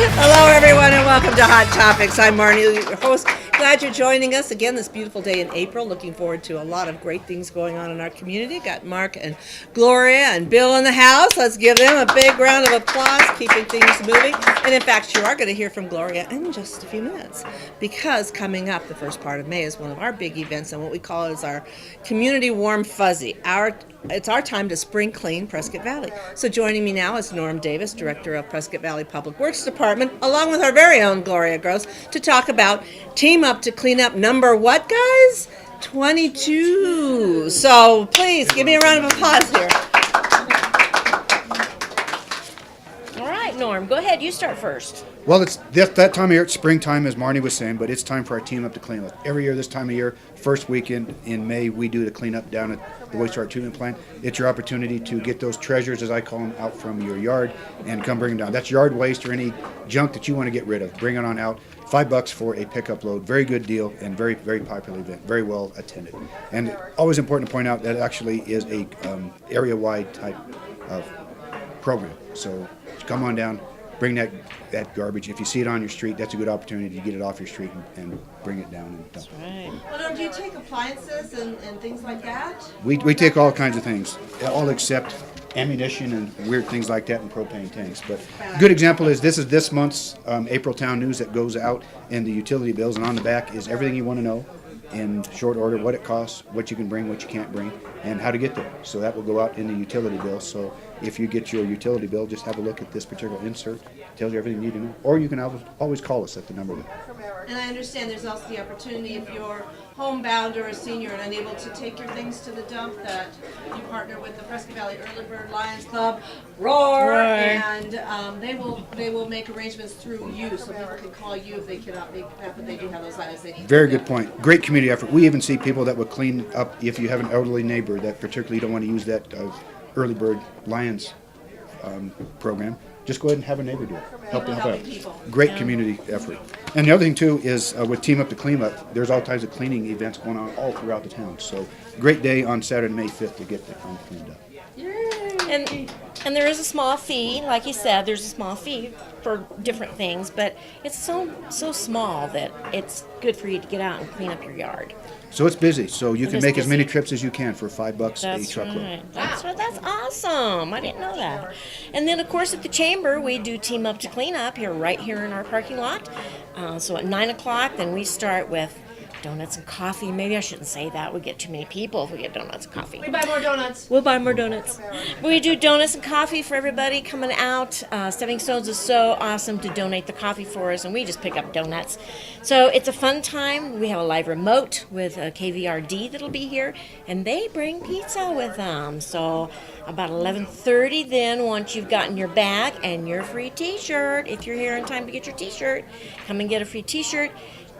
Hello, everyone, and welcome to Hot Topics. I'm Marnie, your host. Glad you're joining us again this beautiful day in April. Looking forward to a lot of great things going on in our community. Got Mark and Gloria and Bill in the house. Let's give them a big round of applause, keeping things moving. And in fact, you are going to hear from Gloria in just a few minutes, because coming up the first part of May is one of our big events, and what we call is our Community Warm Fuzzy. It's our time to spring clean Prescott Valley. So joining me now is Norm Davis, Director of Prescott Valley Public Works Department, along with our very own Gloria Gross, to talk about Team Up to Clean Up number what, guys? 22. So please give me a round of applause here. All right, Norm, go ahead. You start first. Well, it's that time of year. It's springtime, as Marnie was saying, but it's time for our Team Up to Clean Up. Every year this time of year, first weekend in May, we do the cleanup down at the wastewater treatment plant. It's your opportunity to get those treasures, as I call them, out from your yard and come bring them down. That's yard waste or any junk that you want to get rid of. Bring it on out. $5 for a pickup load. Very good deal and very, very popular event. Very well attended. And always important to point out that it actually is a area-wide type of program. So come on down. Bring that garbage. If you see it on your street, that's a good opportunity to get it off your street and bring it down and dump. That's right. Well, do you take appliances and things like that? We take all kinds of things, all except ammunition and weird things like that and propane tanks. But a good example is this month's April Town News that goes out in the utility bills, and on the back is everything you want to know in short order, what it costs, what you can bring, what you can't bring, and how to get there. So that will go out in the utility bill. So if you get your utility bill, just have a look at this particular insert. It tells you everything you need to know. Or you can always call us at the number there. And I understand there's also the opportunity, if you're homebound or a senior and unable to take your things to the dump, that you partner with the Prescott Valley Early Bird Lions Club, Roar, and they will make arrangements through you, so people can call you if they cannot make that, but they do have those items they need. Very good point. Great community effort. We even see people that will clean up if you have an elderly neighbor that particularly don't want to use that Early Bird Lions program. Just go ahead and have a neighbor do it. Help out. Great community effort. And the other thing too is with Team Up to Clean Up, there's all kinds of cleaning events going on all throughout the town. So great day on Saturday, May 5th to get the town cleaned up. And there is a small fee, like you said, there's a small fee for different things, but it's so small that it's good for you to get out and clean up your yard. So it's busy. So you can make as many busy. trips as you can for $5 a truckload. Right. That's awesome. I didn't know that. And then, of course, at the chamber, we do Team Up to Clean Up right here in our parking lot. So at 9 o'clock, then we start with donuts and coffee. Maybe I shouldn't say that. We get too many people if we get donuts and coffee. We buy more donuts. We'll buy more donuts. We do donuts and coffee for everybody coming out. Stepping Stones is so awesome to donate the coffee for us, and we just pick up donuts. So it's a fun time. We have a live remote with KVRD that'll be here, and they bring pizza with them. So about 11:30 then, once you've gotten your bag and your free t-shirt, if you're here in time to get your t-shirt, come and get a free t-shirt.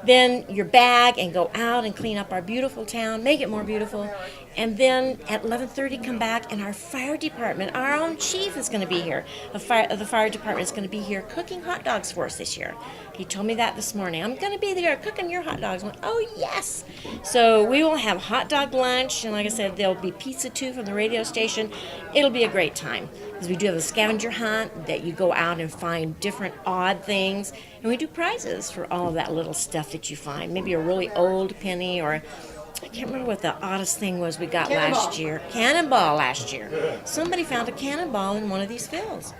Then your bag, and go out and clean up our beautiful town, make it more beautiful. And then at 11:30 come back, and our fire department, our own chief is going to be here. The fire department is going to be here cooking hot dogs for us this year. He told me that this morning. I'm going to be there cooking your hot dogs. I went, oh yes. So we will have hot dog lunch, and like I said, there'll be pizza too from the radio station. It'll be a great time, because we do have a scavenger hunt that you go out and find different odd things, and we do prizes for all of that little stuff that you find. Maybe a really old penny, or I can't remember what the oddest thing was we got last year. Cannonball last year. Somebody found a cannonball in one of these fields.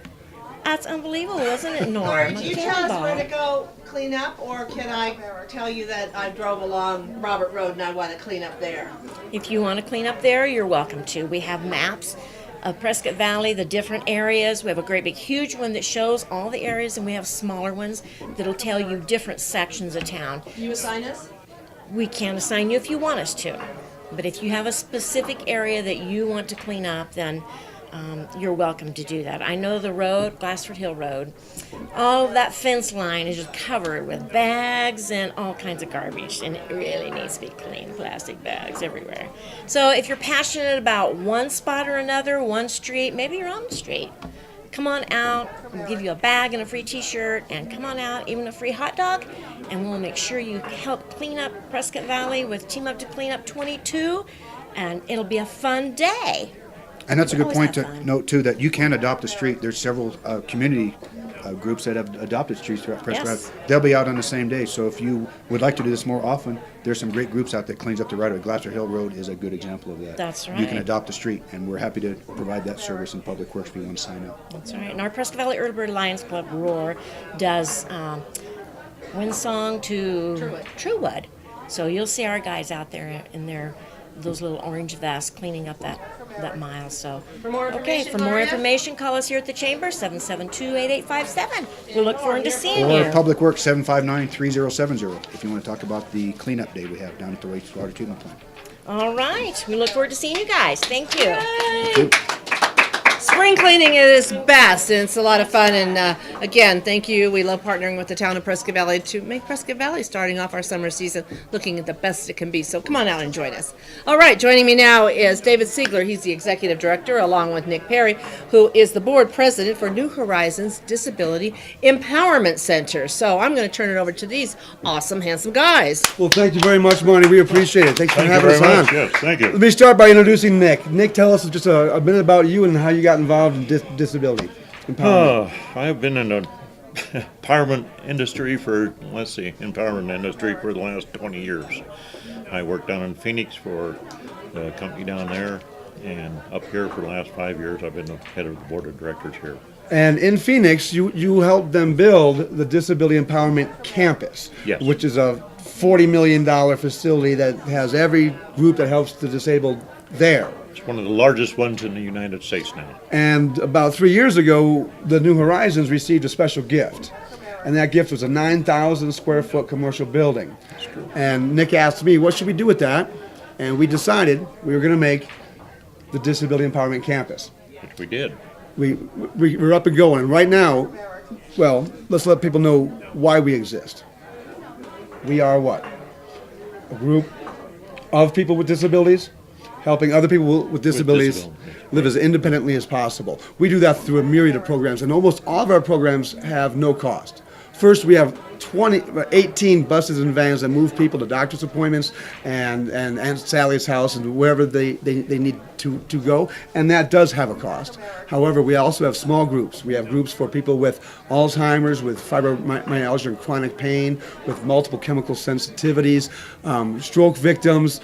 That's unbelievable, isn't it, Norm? Do you tell us where to go clean up, or can I tell you that I drove along Robert Road and I want to clean up there? If you want to clean up there, you're welcome to. We have maps of Prescott Valley, the different areas. We have a great big huge one that shows all the areas, and we have smaller ones that'll tell you different sections of town. You assign us? We can assign you if you want us to. But if you have a specific area that you want to clean up, then you're welcome to do that. I know the road, Glassford Hill Road, all of that fence line is just covered with bags and all kinds of garbage, and it really needs to be clean. Plastic bags everywhere. So if you're passionate about one spot or another, one street, maybe you're on the street, come on out. We'll give you a bag and a free t-shirt, and come on out, even a free hot dog, and we'll make sure you help clean up Prescott Valley with Team Up to Clean Up 22, and it'll be a fun day. And that's a good point to note too, that you can adopt a street. There's several community groups that have adopted Streets throughout Prescott Yes. Valley. They'll be out on the same day. So if you would like to do this more often, there's some great groups out that cleans up the right of way. Glasser Hill Road is a good example of that. That's You can right. adopt a street, and we're happy to provide that service in Public Works if you want to sign up. That's right. And our Prescott Valley Early Bird Lions Club Roar does Windsong to Truewood. So you'll see our guys out there in those little orange vests cleaning up that mile. So For more information, for more Gloria? information, call us here at the Chamber, 772-8857. We look forward to seeing Or you. Public Works 759-3070 if you want to talk about the cleanup day we have down at the wastewater treatment plant. All right. We look forward to seeing you guys. Thank you. Spring cleaning is best, and it's a lot of fun. And again, thank you. We love partnering with the town of Prescott Valley to make Prescott Valley starting off our summer season looking at the best it can be. So come on out and join us. All right, joining me now is David Siegler. He's the executive director, along with Nick Perry, who is the board president for New Horizons Disability Empowerment Center. So I'm going to turn it over to these awesome, handsome guys. Well, thank you very much, Marnie. We appreciate it. Thanks for Thank you having us very on. much. Yes, thank you. Let me start by introducing Nick. Nick, tell us just a minute about you and how you got involved in disability empowerment. I've been in the empowerment industry empowerment industry for the last 20 years. I worked down in Phoenix for the company down there, and up here for the last 5 years, I've been the head of the board of directors here. And in Phoenix, you helped them build the Disability Empowerment Campus, Yes. which is a $40 million facility that has every group that helps the disabled there. It's one of the largest ones in the United States now. And about 3 years ago, the New Horizons received a special gift. And that gift was a 9,000 square foot commercial building. And Nick asked me, what should we do with that? And we decided we were going to make the Disability Empowerment Campus. Which we did. We're up and going. And right now, well, let's let people know why we exist. We are what? A group of people with disabilities helping other people with disabilities disabilities. live as independently as possible. We do that through a myriad of programs, and almost all of our programs have no cost. First, we have 18 buses and vans that move people to doctor's appointments and Aunt Sally's house and wherever they need to go, and that does have a cost. However, we also have small groups. We have groups for people with Alzheimer's, with fibromyalgia and chronic pain, with multiple chemical sensitivities, stroke victims,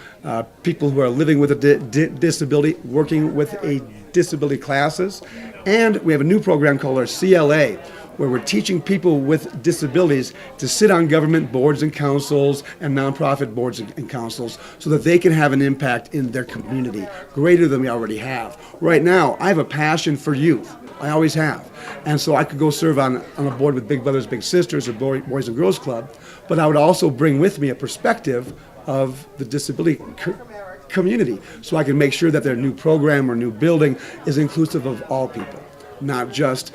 people who are living with a disability, working with a disability classes, and we have a new program called our CLA, where we're teaching people with disabilities to sit on government boards and councils and nonprofit boards and councils so that they can have an impact in their community greater than we already have. Right now, I have a passion for youth. I always have. And so I could go serve on a board with Big Brothers Big Sisters or Boys and Girls Club, but I would also bring with me a perspective of the disability community so I can make sure that their new program or new building is inclusive of all people, not just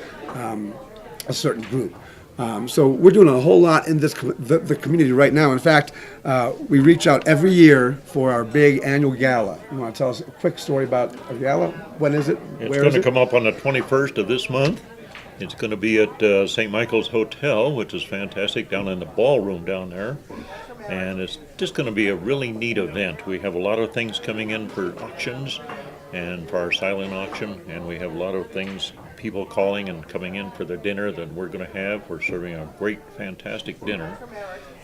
a certain group. So we're doing a whole lot in the community right now. In fact, we reach out every year for our big annual gala. You want to tell us a quick story about our gala? When is it? It's Where going is to it? come up on the 21st of this month. It's going to be at St. Michael's Hotel, which is fantastic, down in the ballroom down there. And it's just going to be a really neat event. We have a lot of things coming in for auctions and for our silent auction, and we have a lot of things, people calling and coming in for their dinner that we're going to have. We're serving a great, fantastic dinner,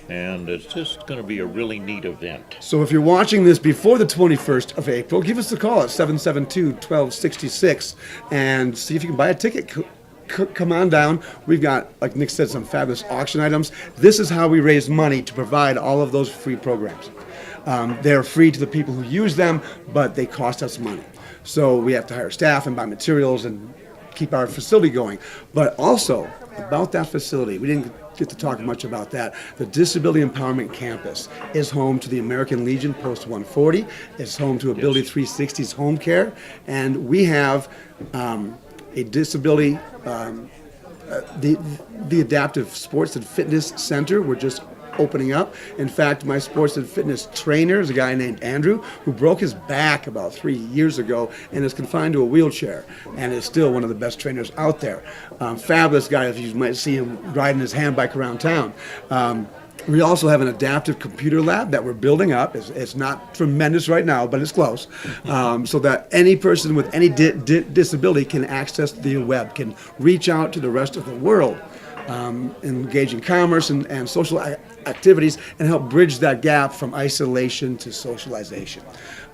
and it's just going to be a really neat event. So if you're watching this before the 21st of April, give us a call at 772-1266 and see if you can buy a ticket. Come on down. We've got, like Nick said, some fabulous auction items. This is how we raise money to provide all of those free programs. They're free to the people who use them, but they cost us money. So we have to hire staff and buy materials and keep our facility going. But also, about that facility, we didn't get to talk much about that. The Disability Empowerment Campus is home to the American Legion Post 140. It's home to Ability 360's home care. And we have a disability, the Adaptive Sports and Fitness Center. We're just opening up. In fact, my sports and fitness trainer is a guy named Andrew who broke his back about 3 years ago and is confined to a wheelchair and is still one of the best trainers out there. Fabulous guy, if you might see him riding his handbike around town. We also have an adaptive computer lab that we're building up. It's not tremendous right now, but it's close, so that any person with any disability can access the web, can reach out to the rest of the world engage in commerce and social activities, and help bridge that gap from isolation to socialization.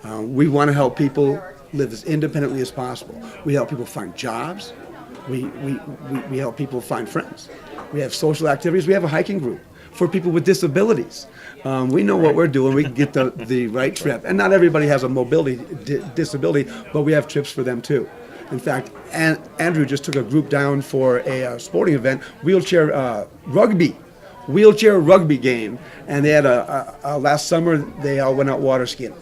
We want to help people live as independently as possible. We help people find jobs. We help people find friends. We have social activities. We have a hiking group for people with disabilities. We know what we're doing. We can get the right trip. And not everybody has a mobility disability, but we have trips for them too. In fact, Andrew just took a group down for a sporting event, wheelchair rugby game, and they had last summer they all went out water skiing.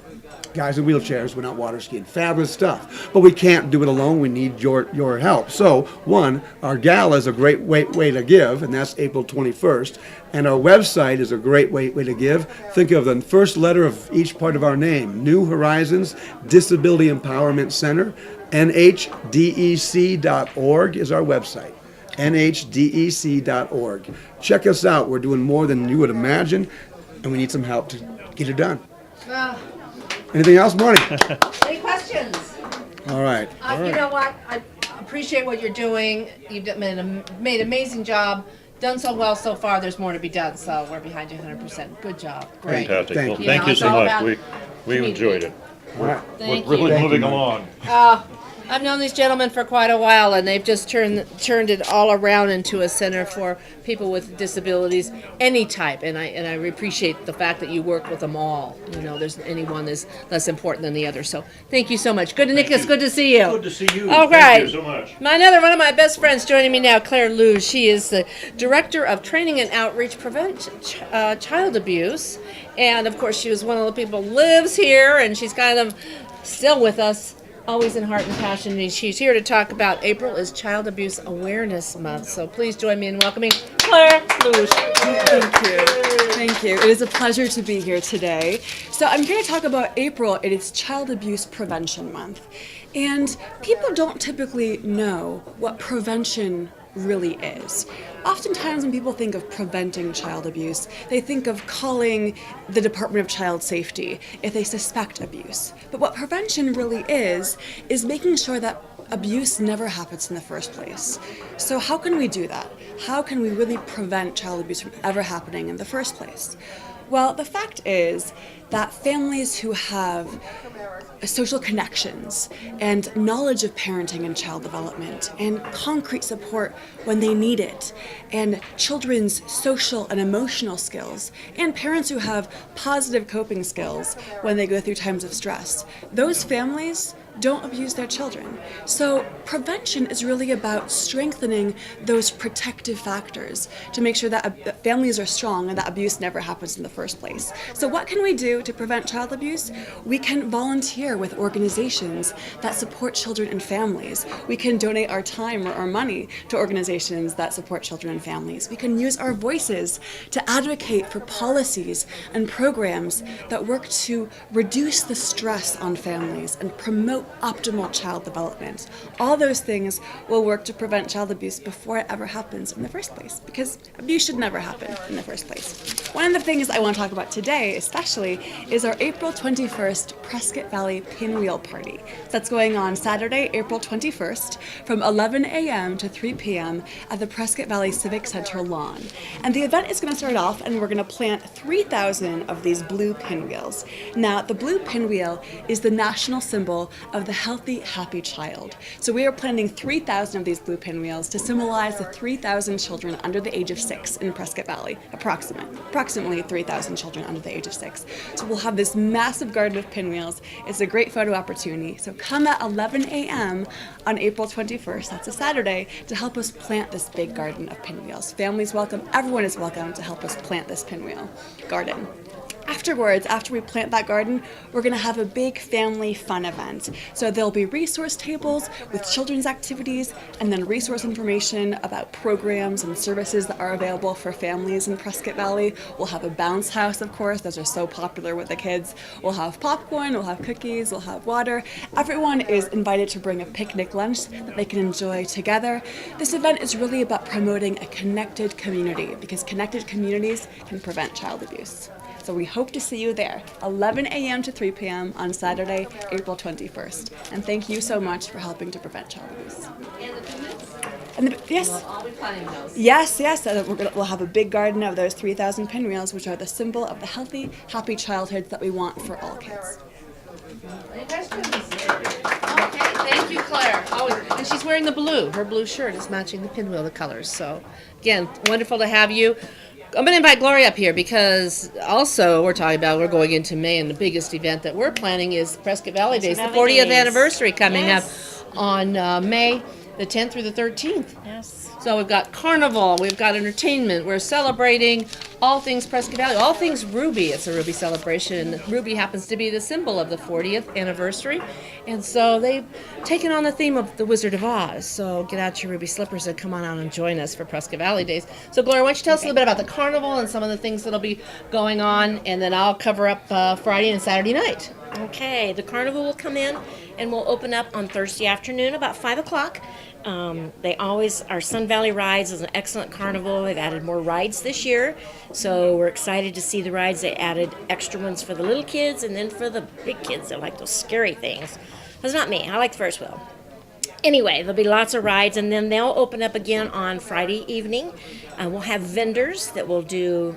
Guys in wheelchairs went out water skiing. Fabulous stuff. But we can't do it alone. We need your help. So, one, our gala is a great way to give, and that's April 21st. And our website is a great way to give. Think of the first letter of each part of our name. New Horizons Disability Empowerment Center. NHDEC.org is our website. NHDEC.org. Check us out. We're doing more than you would imagine, and we need some help to get it done. Anything else, Marty? Any questions? All right. You know what? I appreciate what you're doing. You've made an amazing job. Done so well so far. There's more to be done. So we're behind you 100%. Good job. Great. Fantastic. Thank Well, you. thank know, you it's so all much. about We enjoyed it. All right. Thank We're really you. moving Mike. along. I've known these gentlemen for quite a while, and they've just turned it all around into a center for people with disabilities, any type. And I appreciate the fact that you work with them all. You know, there's any one that's less important than the other. So thank you so much. Good, Nick. It's good to see you. Good to see you. All Thank right. you so much. Another one of my best friends joining me now, Claire Lou. She is the Director of Training and Outreach Prevent Child Abuse. And, of course, she was one of the people who lives here, and she's kind of still with us, always in heart and passion. And she's here to talk about April is Child Abuse Awareness Month. So please join me in welcoming Claire Lou. Thank you. Thank you. It is a pleasure to be here today. So I'm here to talk about April. It is Child Abuse Prevention Month. And people don't typically know what prevention really is. Oftentimes when people think of preventing child abuse, they think of calling the Department of Child Safety if they suspect abuse. But what prevention really is making sure that abuse never happens in the first place. So how can we do that? How can we really prevent child abuse from ever happening in the first place? Well, the fact is that families who have social connections and knowledge of parenting and child development and concrete support when they need it, and children's social and emotional skills, and parents who have positive coping skills when they go through times of stress, those families don't abuse their children. So prevention is really about strengthening those protective factors to make sure that families are strong and that abuse never happens in the first place. So what can we do to prevent child abuse? We can volunteer with organizations that support children and families. We can donate our time or our money to organizations that support children and families. We can use our voices to advocate for policies and programs that work to reduce the stress on families and promote optimal child development. All those things will work to prevent child abuse before it ever happens in the first place, because abuse should never happen in the first place. One of the things I want to talk about today especially is our April 21st Prescott Valley Pinwheel Party. That's going on Saturday, April 21st from 11 a.m. to 3 p.m. at the Prescott Valley Civic Center lawn. And the event is going to start off and we're going to plant 3,000 of these blue pinwheels. Now, the blue pinwheel is the national symbol of the healthy, happy child. So we are planting 3,000 of these blue pinwheels to symbolize the 3,000 children under the age of 6 in Prescott Valley, approximately 3,000 children under the age of 6. So we'll have this massive garden of pinwheels. It's a great photo opportunity. So come at 11 a.m. on April 21st, that's a Saturday, to help us plant this big garden of pinwheels. Families welcome, everyone is welcome to help us plant this pinwheel garden. Afterwards, after we plant that garden, we're going to have a big family fun event. So there'll be resource tables with children's activities and then resource information about programs and services that are available for families in Prescott Valley. We'll have a bounce house, of course. Those are so popular with the kids. We'll have popcorn, we'll have cookies, we'll have water. Everyone is invited to bring a picnic lunch that they can enjoy together. This event is really about promoting a connected community, because connected communities can prevent child abuse. So we hope to see you there, 11 a.m. to 3 p.m. on Saturday, April 21st. And thank you so much for helping to prevent child abuse. And yes, I'll be planting those. yes, yes. We'll have a big garden of those 3,000 pinwheels, which are the symbol of the healthy, happy childhoods that we want for all kids. Any questions? Okay, thank you, Claire. Always. And she's wearing the blue. Her blue shirt is matching the pinwheel, the colors. So, again, wonderful to have you. I'm going to invite Gloria up here because also we're going into May, and the biggest event that we're planning is Prescott Valley Days, the Valley 40th Days. anniversary coming Yes. up on May the 10th through the 13th. Yes. So we've got carnival, we've got entertainment, we're celebrating all things Prescott Valley, all things Ruby. It's a Ruby celebration. Ruby happens to be the symbol of the 40th anniversary. And so they've taken on the theme of the Wizard of Oz. So get out your Ruby slippers and come on out and join us for Prescott Valley Days. So Gloria, why don't you tell us a little bit about the carnival and some of the things that'll be going on, and then I'll cover up Friday and Saturday night. Okay, the carnival will come in and we'll open up on Thursday afternoon about 5 o'clock. Our Sun Valley Rides is an excellent carnival. They've added more rides this year, so we're excited to see the rides. They added extra ones for the little kids and then for the big kids that like those scary things. That's not me. I like the Ferris wheel. Anyway, there'll be lots of rides, and then they'll open up again on Friday evening. We'll have vendors that will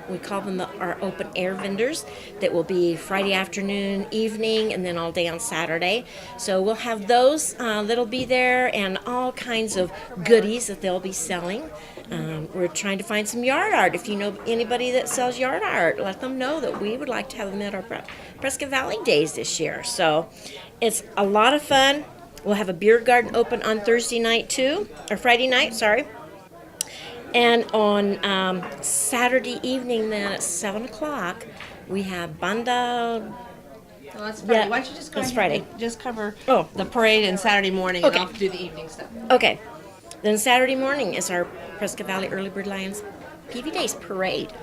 we call them our open air vendors, that will be Friday afternoon, evening, and then all day on Saturday. So we'll have those that'll be there, and all kinds of goodies that they'll be selling. We're trying to find some yard art. If you know anybody that sells yard art, let them know that we would like to have them at our Prescott Valley Days this year. So it's a lot of fun. We'll have a beer garden open on Thursday night too, or Friday night, sorry. And on Saturday evening then at 7 o'clock, we have Banda. Well, that's Friday. Yeah, Why don't you just go that's ahead Friday. and just cover Oh. the parade and Saturday morning, Okay. and I'll do the evening stuff. Okay. Then Saturday morning is our Prescott Valley Early Bird Lions PV Days Parade.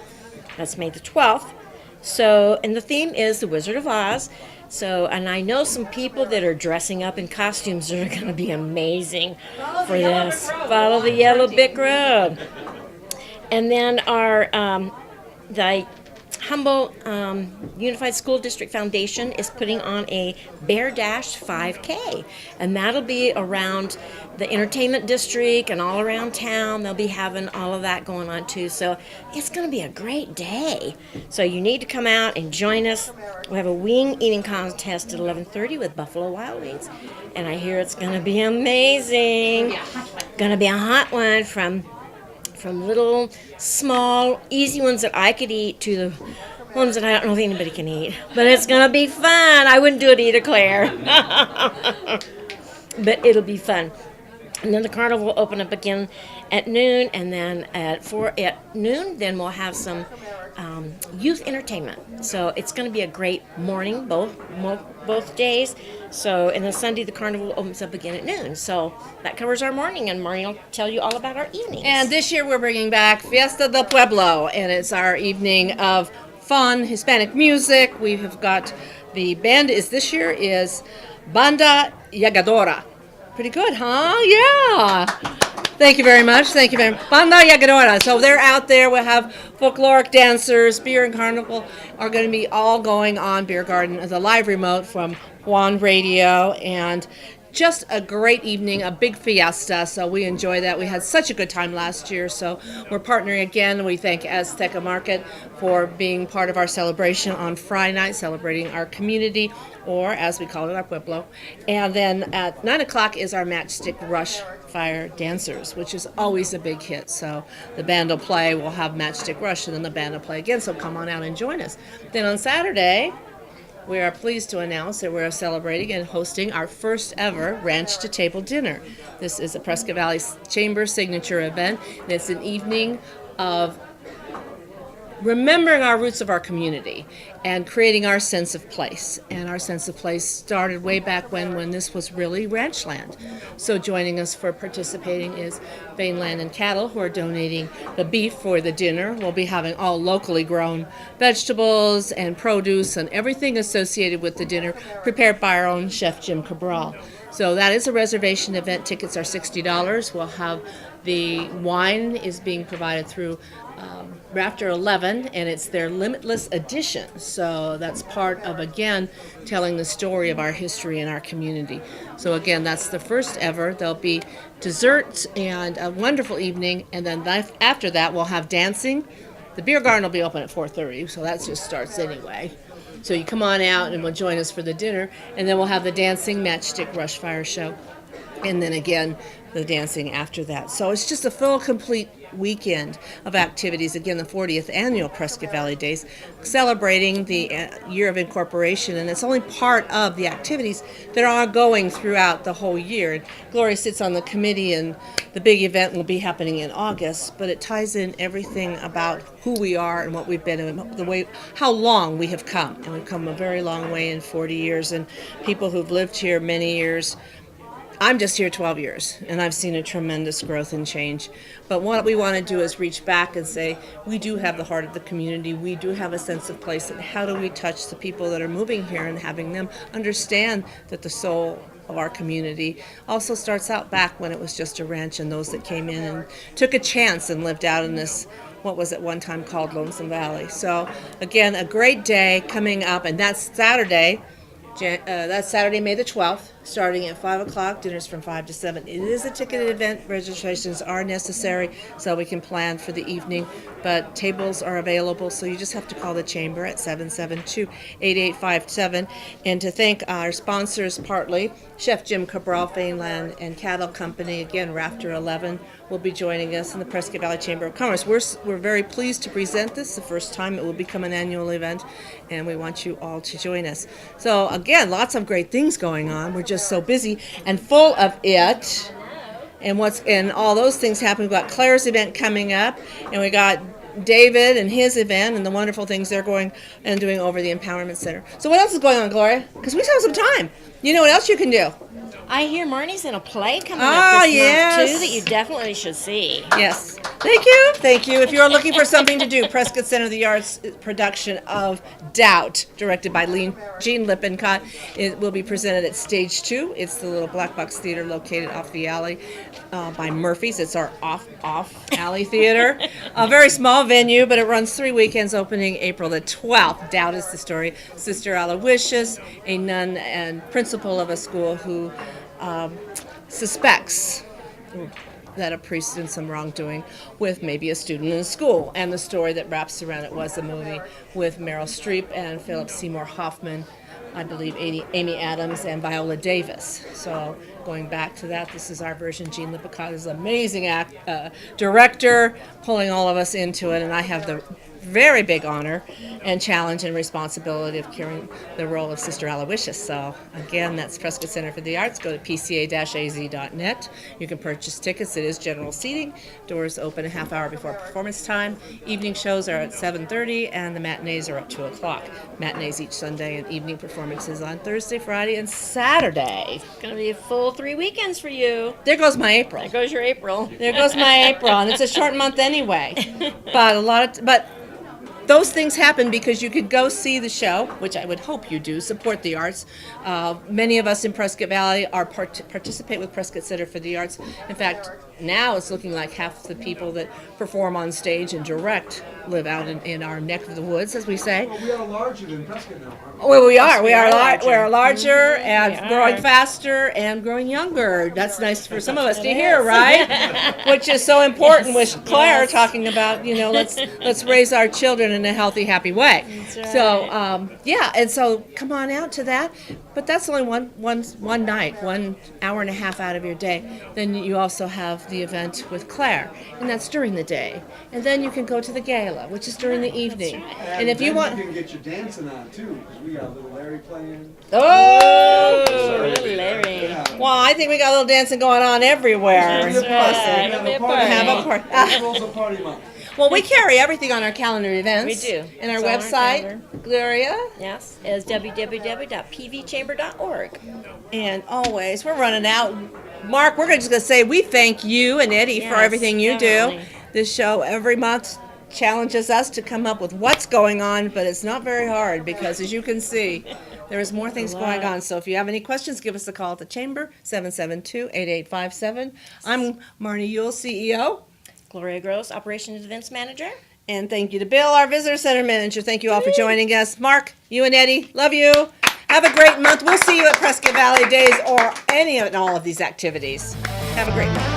That's May the 12th. So, and the theme is the Wizard of Oz. So, and I know some people that are dressing up in costumes that are going to be amazing for this. Follow the Yellow Brick Road. And then the Humboldt Unified School District Foundation is putting on a Bear Dash 5K, and that'll be around the entertainment district and all around town. They'll be having all of that going on too, so it's going to be a great day. So you need to come out and join us. We have a wing eating contest at 11:30 with Buffalo Wild Wings, and I hear it's going to be amazing. Going to be a hot one from little, small, easy ones that I could eat to the ones that I don't know if anybody can eat. But it's going to be fun. I wouldn't do it either, Claire. But it'll be fun. And then the carnival will open up again at noon, and then at noon, then we'll have some youth entertainment. So it's going to be a great morning, both days. So, and then Sunday the carnival opens up again at noon. So that covers our morning, and Marnie will tell you all about our evenings. And this year we're bringing back Fiesta del Pueblo, and it's our evening of fun Hispanic music. We have got the band this year is Banda Llagadora. Pretty good, huh? Yeah. Thank you very much. Thank you very much. Banda Llagadora. So they're out there. We'll have folkloric dancers. Beer and Carnival are going to be all going on Beer Garden as a live remote from Juan Radio, and just a great evening, a big fiesta. So we enjoy that. We had such a good time last year. So we're partnering again. We thank Azteca Market for being part of our celebration on Friday night, celebrating our community, or as we call it, our pueblo. And then at 9 o'clock is our Matchstick Rush Fire Dancers, which is always a big hit. So the band will play, we'll have Matchstick Rush, and then the band will play again. So come on out and join us. Then on Saturday, we are pleased to announce that we're celebrating and hosting our first ever Ranch to Table dinner. This is a Prescott Valley Chamber signature event, and it's an evening of remembering our roots of our community and creating our sense of place. And our sense of place started way back when this was really ranch land. So joining us for participating is Bain Land and Cattle, who are donating the beef for the dinner. We'll be having all locally grown vegetables and produce and everything associated with the dinner prepared by our own chef, Jim Cabral. So that is a reservation event. Tickets are $60. We'll have The wine is being provided through Rafter 11, and it's their Limitless Edition. So that's part of, again, telling the story of our history and our community. So again, that's the first ever. There'll be desserts and a wonderful evening, and then after that we'll have dancing. The beer garden will be open at 4:30, so that just starts anyway. So you come on out and we'll join us for the dinner, and then we'll have the dancing Matchstick Brush Fire show, and then again the dancing after that. So it's just a full, complete weekend of activities. Again, the 40th annual Prescott Valley Days, celebrating the year of incorporation, and it's only part of the activities that are going throughout the whole year. And Gloria sits on the committee, and the big event will be happening in August, but it ties in everything about who we are and what we've been and the way, how long we have come. And we've come a very long way in 40 years, and people who've lived here many years. I'm just here 12 years, and I've seen a tremendous growth and change. But what we want to do is reach back and say, we do have the heart of the community. We do have a sense of place, and how do we touch the people that are moving here and having them understand that the soul of our community also starts out back when it was just a ranch, and those that came in and took a chance and lived out in this, what was at one time called Lonesome Valley. So again, a great day coming up, and that's Saturday. That's Saturday, May the 12th, starting at 5 o'clock. Dinner's from 5 to 7. It is a ticketed event. Registrations are necessary so we can plan for the evening, but tables are available, so you just have to call the chamber at 772-8857. And to thank our sponsors, partly, Chef Jim Cabral, Faneland and Cattle Company, again, Rafter 11 will be joining us in the Prescott Valley Chamber of Commerce. We're very pleased to present this the first time. It will become an annual event, and we want you all to join us. So again, lots of great things going on. We're just so busy and full of it. And all those things happen. We've got Claire's event coming up, and we got David and his event and the wonderful things they're going and doing over the Empowerment Center. So what else is going on, Gloria? Because we still have some time. You know what else you can do? I hear Marnie's in a play coming up this month too that you definitely should see. Yes. Thank you. Thank you. If you're looking for something to do, Prescott Center of the Arts production of Doubt, directed by Gene Lippincott, it will be presented at Stage 2. It's the little black box theater located off the alley by Murphy's. It's our off-alley theater. A very small venue, but it runs 3 weekends, opening April the 12th. Doubt is the story. Sister Aloysius, a nun and principal of a school who suspects that a priest did some wrongdoing with maybe a student in school. And the story that wraps around it was a movie with Meryl Streep and Philip Seymour Hoffman, I believe Amy Adams and Viola Davis. So going back to that, this is our version. Gene Lippincott is an amazing director, pulling all of us into it, and I have the very big honor and challenge and responsibility of carrying the role of Sister Aloysius. So again, that's Prescott Center for the Arts. Go to pca-az.net. You can purchase tickets. It is general seating. Doors open a half hour before performance time. Evening shows are at 7:30, and the matinees are at 2 o'clock. Matinees each Sunday, and evening performances on Thursday, Friday, and Saturday. It's going to be a full 3 weekends for you. There goes my April. There goes your April. There goes my April, and it's a short month anyway. But those things happen because you could go see the show, which I would hope you do, support the arts. Many of us in Prescott Valley are participate with Prescott Center for the Arts. In fact, now it's looking like half the people that perform on stage and direct live out in our neck of the woods, as we say. Well, we are larger than Prescott now, aren't we? Well, we are. We are larger. We're larger and We growing are. faster and growing younger. That's nice for some of us to hear, right? Which is so important with Claire talking about, let's raise our children in a healthy, happy way. That's So, and so come on out to that. But that's only one night, 1 hour and a half out of your day. Then you also have the event with Claire, and that's during the day. And then you can go to the gala, which is during the evening. And if you want, you can get your dancing on too, because we got little Larry playing. oh, Little Larry. well, I think we got a little dancing going on everywhere. That's right. It'll be a party. Have a party. April's a party month. Well, we carry everything on our calendar events. We do. And our It's on our website, calendar. Gloria. Yes, is www.pvchamber.org. And always, we're running out. Mark, we're just going to say we thank you and Eddie for Yes, everything you definitely. do. This show every month challenges us to come up with what's going on, but it's not very hard because, as you can see, There is more things going on. So if you have any questions, give us a call at the Chamber, 772-8857. I'm Marnie Yule, CEO. Gloria Gross, Operations Events Manager. And thank you to Bill, our Visitor Center Manager. Thank you all for joining us. Mark, you and Eddie, love you. Have a great month. We'll see you at Prescott Valley Days or any and all of these activities. Have a great month.